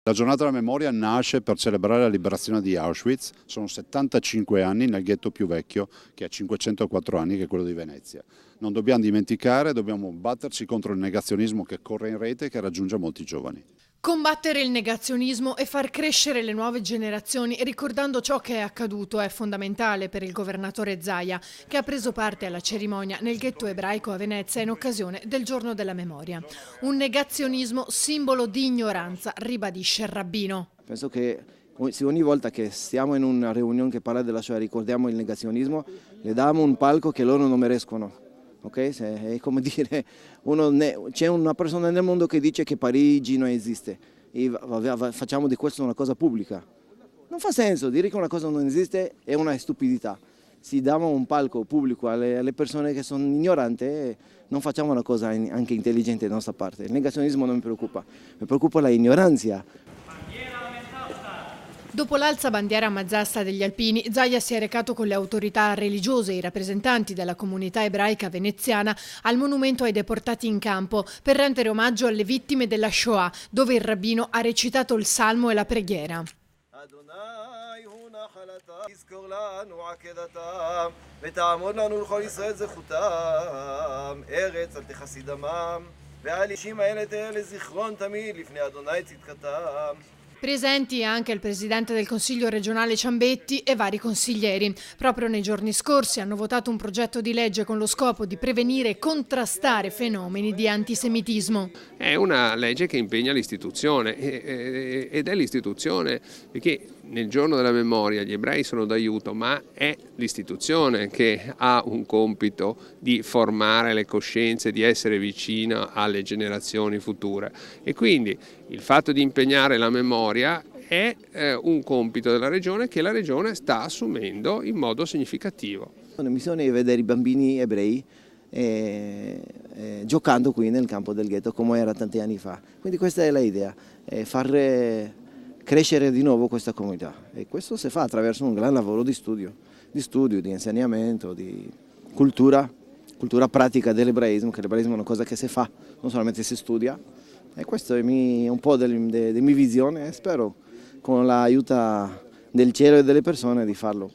La giornata della memoria nasce per celebrare la liberazione di Auschwitz, sono 75 anni nel ghetto più vecchio che ha 504 anni, che è quello di Venezia. Non dobbiamo dimenticare, dobbiamo batterci contro il negazionismo che corre in rete e che raggiunge molti giovani. Combattere il negazionismo e far crescere le nuove generazioni ricordando ciò che è accaduto è fondamentale per il governatore Zaia, che ha preso parte alla cerimonia nel ghetto ebraico a Venezia in occasione del Giorno della Memoria. Un negazionismo simbolo di ignoranza, ribadisce il rabbino. Penso che se ogni volta che stiamo in una riunione che parla della Shoah ricordiamo il negazionismo, le diamo un palco che loro non merescono. Okay? È come dire, c'è una persona nel mondo che dice che Parigi non esiste e facciamo di questo una cosa pubblica. Non fa senso, dire che una cosa non esiste è una stupidità. Se diamo un palco pubblico alle persone che sono ignoranti, non facciamo una cosa anche intelligente da nostra parte. Il negazionismo non mi preoccupa l'ignoranza. Dopo l'alzabandiera mazzasta degli Alpini, Zaia si è recato con le autorità religiose e i rappresentanti della comunità ebraica veneziana al monumento ai deportati in campo per rendere omaggio alle vittime della Shoah, dove il rabbino ha recitato il salmo e la preghiera. Presenti anche il presidente del Consiglio regionale Ciambetti e vari consiglieri. Proprio nei giorni scorsi hanno votato un progetto di legge con lo scopo di prevenire e contrastare fenomeni di antisemitismo. È una legge che impegna l'istituzione ed è l'istituzione perché nel giorno della memoria gli ebrei sono d'aiuto, ma è l'istituzione che ha un compito di formare le coscienze, di essere vicina alle generazioni future e quindi il fatto di impegnare la memoria è un compito della Regione che la Regione sta assumendo in modo significativo. La missione è vedere i bambini ebrei giocando qui nel campo del ghetto come era tanti anni fa. Quindi questa è l'idea, far crescere di nuovo questa comunità e questo si fa attraverso un gran lavoro di studio, di insegnamento, di cultura pratica dell'ebraismo, che l'ebraismo è una cosa che si fa, non solamente si studia. E questo è un po' della mia visione e spero con l'aiuto del cielo e delle persone di farlo.